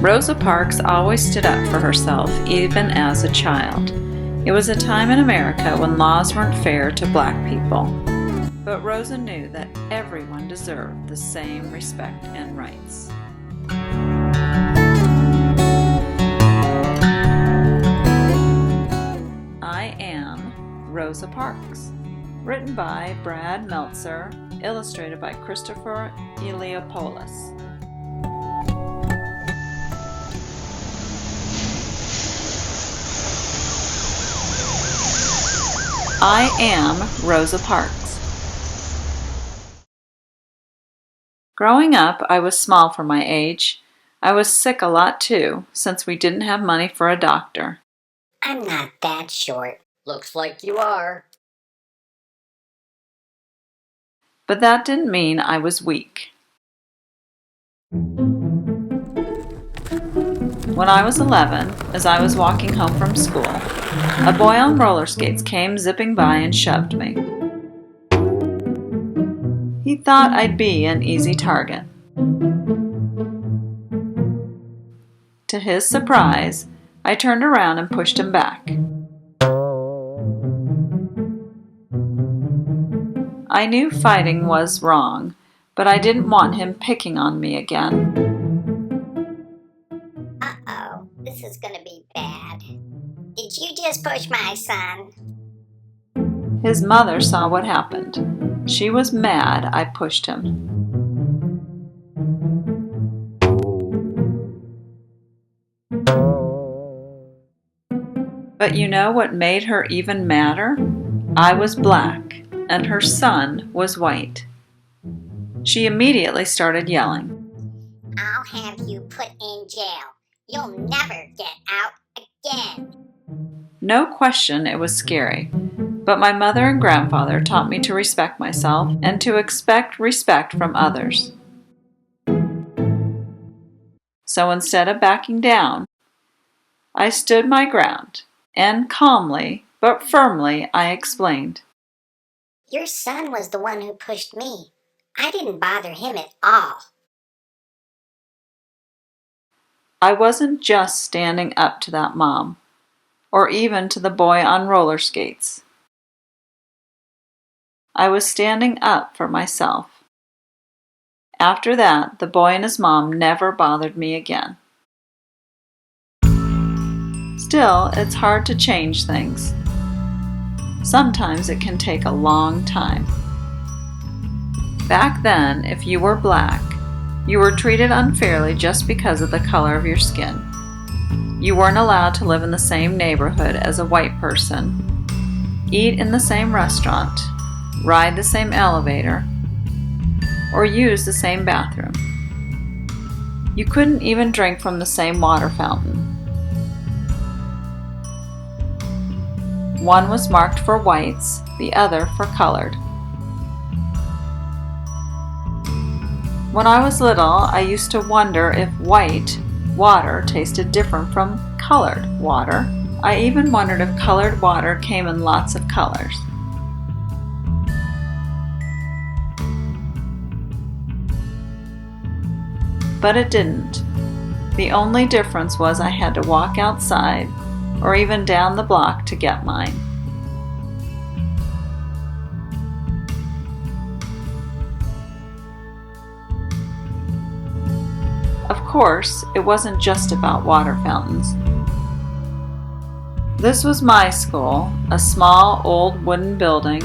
Rosa Parks always stood up for herself, even as a child. It was a time in America when laws weren't fair to black people. But Rosa knew that everyone deserved the same respect and rights. I Am Rosa Parks. Written by Brad Meltzer, illustrated by Christopher Eliopoulos. I am Rosa Parks. Growing up, I was small for my age. I was sick a lot too, since we didn't have money for a doctor. I'm not that short. Looks like you are. But that didn't mean I was weak. When I was 11, as I was walking home from school, a boy on roller skates came zipping by and shoved me. He thought I'd be an easy target. To his surprise, I turned around and pushed him back. I knew fighting was wrong, but I didn't want him picking on me again. Uh-oh, this is gonna be bad. Did you just push my son? His mother saw what happened. She was mad I pushed him. But you know what made her even madder? I was black, and her son was white. She immediately started yelling. I'll have you put in jail. You'll never get out again. No question it was scary, but my mother and grandfather taught me to respect myself and to expect respect from others. So instead of backing down, I stood my ground, and calmly but firmly I explained. Your son was the one who pushed me. I didn't bother him at all. I wasn't just standing up to that mom, or even to the boy on roller skates. I was standing up for myself. After that, the boy and his mom never bothered me again. Still, it's hard to change things. Sometimes it can take a long time. Back then, if you were black, you were treated unfairly just because of the color of your skin. You weren't allowed to live in the same neighborhood as a white person, eat in the same restaurant, ride the same elevator, or use the same bathroom. You couldn't even drink from the same water fountain. One was marked for whites, the other for colored. When I was little, I used to wonder if white water tasted different from colored water. I even wondered if colored water came in lots of colors. But it didn't. The only difference was I had to walk outside or even down the block to get mine. Of course, it wasn't just about water fountains. This was my school, a small old wooden building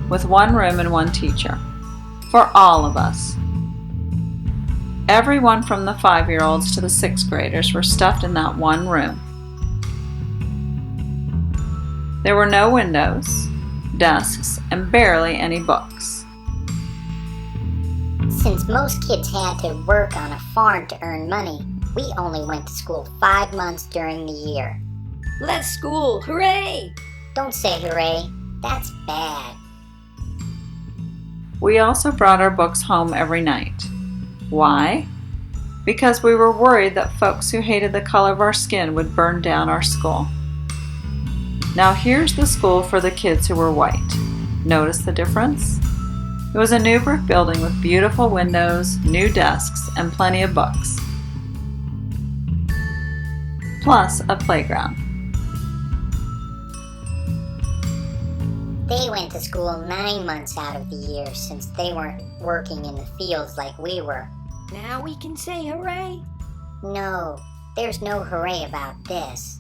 with one room and one teacher, for all of us. Everyone from the 5-year-olds to the 6th graders were stuffed in that one room. There were no windows, desks, and barely any books. Since most kids had to work on a farm to earn money, we only went to school 5 months during the year. Less school, hooray! Don't say hooray, that's bad. We also brought our books home every night. Why? Because we were worried that folks who hated the color of our skin would burn down our school. Now here's the school for the kids who were white. Notice the difference? It was a new brick building with beautiful windows, new desks, and plenty of books. plus a playground. They went to school 9 months out of the year since they weren't working in the fields like we were. Now we can say hooray. No, there's no hooray about this.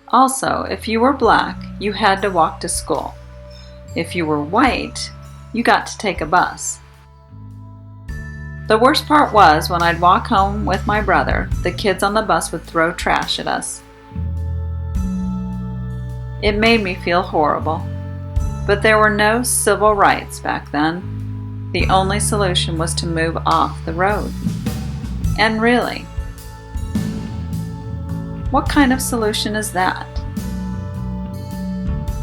Also, if you were black, you had to walk to school. If you were white, you got to take a bus. The worst part was when I'd walk home with my brother, the kids on the bus would throw trash at us. It made me feel horrible. But there were no civil rights back then. The only solution was to move off the road. And really, what kind of solution is that?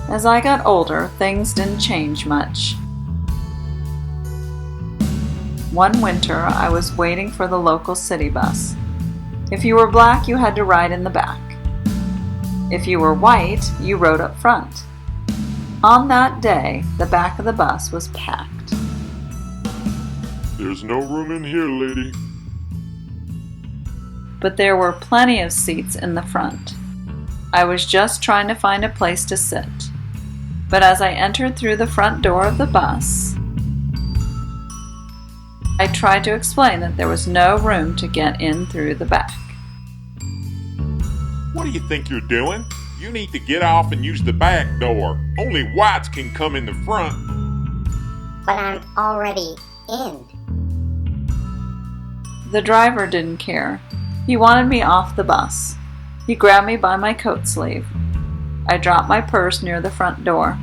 As I got older, things didn't change much. One winter, I was waiting for the local city bus. If you were black, you had to ride in the back. If you were white, you rode up front. On that day, the back of the bus was packed. There's no room in here, lady. But there were plenty of seats in the front. I was just trying to find a place to sit. But as I entered through the front door of the bus, I tried to explain that there was no room to get in through the back. What do you think you're doing? You need to get off and use the back door. Only whites can come in the front. But I'm already in. The driver didn't care. He wanted me off the bus. He grabbed me by my coat sleeve. I dropped my purse near the front door.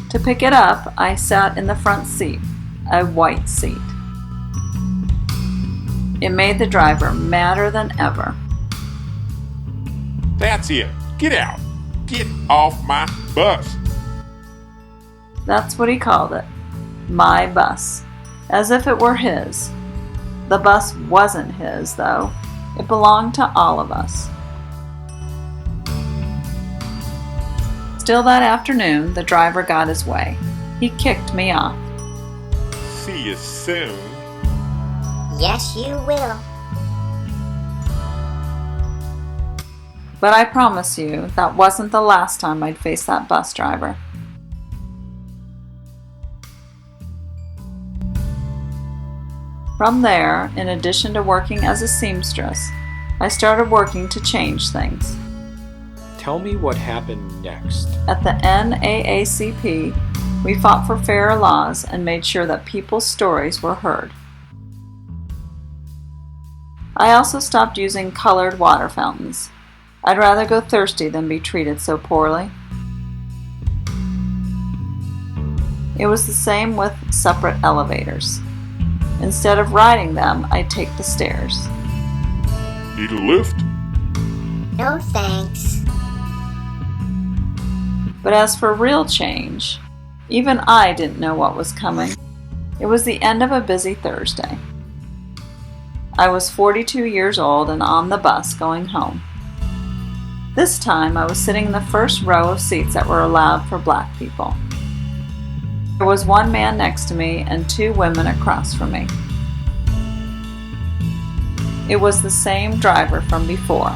To pick it up, I sat in the front seat, a white seat. It made the driver madder than ever. That's it. Get out. Get off my bus. That's what he called it. My bus. As if it were his. The bus wasn't his, though. It belonged to all of us. Still that afternoon, the driver got his way. He kicked me off. See you soon. Yes, you will. But I promise you, that wasn't the last time I'd face that bus driver. From there, in addition to working as a seamstress, I started working to change things. Tell me what happened next. At the NAACP, we fought for fairer laws and made sure that people's stories were heard. I also stopped using colored water fountains. I'd rather go thirsty than be treated so poorly. It was the same with separate elevators. Instead of riding them, I'd take the stairs. Need a lift? No thanks. But as for real change, even I didn't know what was coming. It was the end of a busy Thursday. I was 42 years old and on the bus going home. This time I was sitting in the first row of seats that were allowed for black people. There was one man next to me and two women across from me. It was the same driver from before,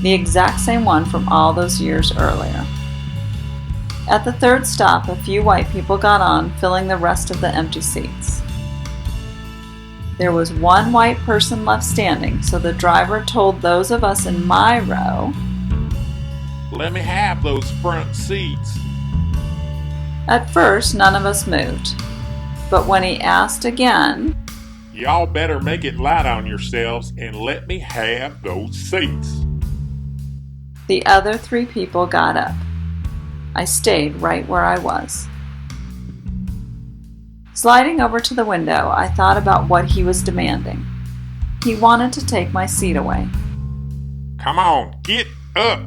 the exact same one from all those years earlier. At the third stop, a few white people got on, filling the rest of the empty seats. There was one white person left standing, so the driver told those of us in my row, Let me have those front seats. At first, none of us moved. But when he asked again, Y'all better make it light on yourselves and let me have those seats. the other three people got up. I stayed right where I was. Sliding over to the window, I thought about what he was demanding. He wanted to take my seat away. Come on, get up.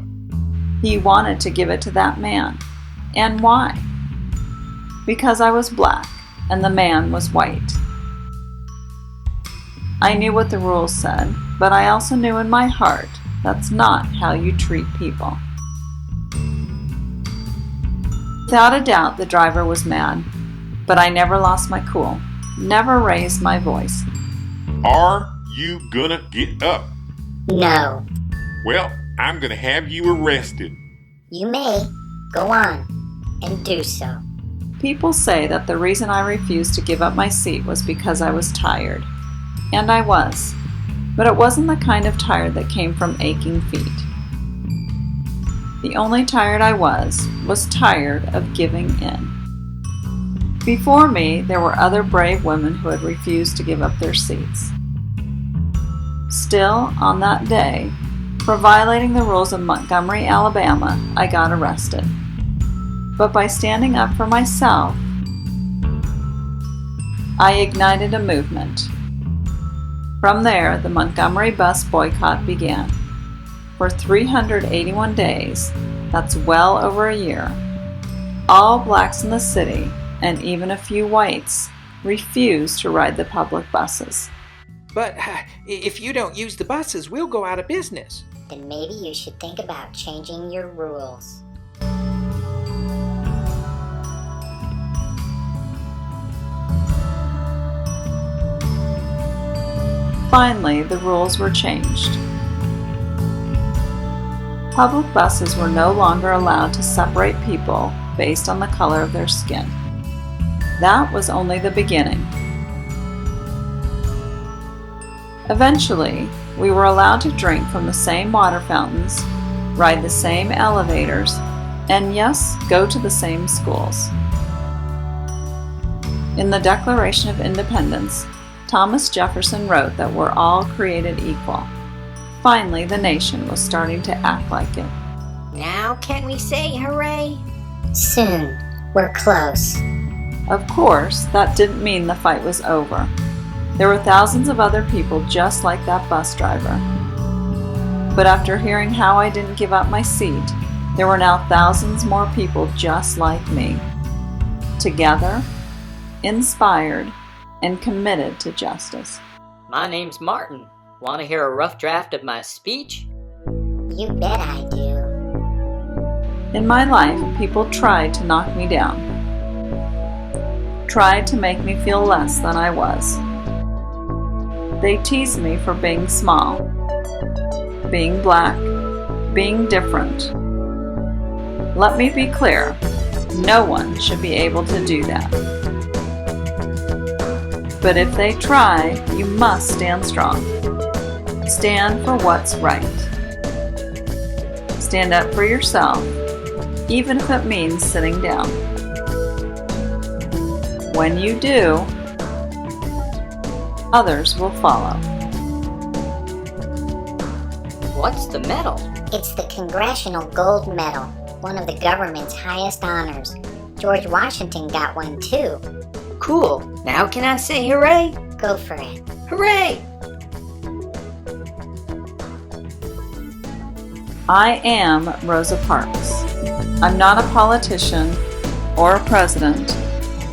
He wanted to give it to that man. And why? Because I was black and the man was white. I knew what the rules said, but I also knew in my heart that's not how you treat people. Without a doubt, the driver was mad, but I never lost my cool, never raised my voice. Are you gonna get up? No. Well, I'm gonna have you arrested. You may. Go on and do so. People say that the reason I refused to give up my seat was because I was tired. And I was. But it wasn't the kind of tired that came from aching feet. The only tired I was tired of giving in. Before me, there were other brave women who had refused to give up their seats. Still, on that day, for violating the rules of Montgomery, Alabama, I got arrested. But by standing up for myself, I ignited a movement. From there, the Montgomery bus boycott began. For 381 days, that's well over a year, all blacks in the city, and even a few whites, refused to ride the public buses. But if you don't use the buses, we'll go out of business. Then maybe you should think about changing your rules. Finally, the rules were changed. Public buses were no longer allowed to separate people based on the color of their skin. That was only the beginning. Eventually, we were allowed to drink from the same water fountains, ride the same elevators, and yes, go to the same schools. In the Declaration of Independence, Thomas Jefferson wrote that we're all created equal. Finally, the nation was starting to act like it. Now can we say hooray? Soon. We're close. Of course, that didn't mean the fight was over. There were thousands of other people just like that bus driver. But after hearing how I didn't give up my seat, there were now thousands more people just like me. Together, inspired, and committed to justice. My name's Martin. Want to hear a rough draft of my speech? You bet I do. In my life, people tried to knock me down. Tried to make me feel less than I was. They teased me for being small, being black, being different. Let me be clear, no one should be able to do that. But if they try, you must stand strong. Stand for what's right. Stand up for yourself, even if it means sitting down. When you do, others will follow. What's the medal? It's the Congressional Gold Medal, one of the government's highest honors. George Washington got one too. Cool. Now can I say hooray? Go for it. Hooray! I am Rosa Parks. I'm not a politician, or a president,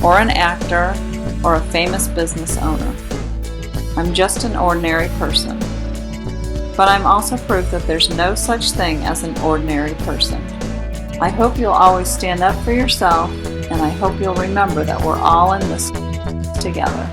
or an actor, or a famous business owner. I'm just an ordinary person. But I'm also proof that there's no such thing as an ordinary person. I hope you'll always stand up for yourself, and I hope you'll remember that we're all in this together.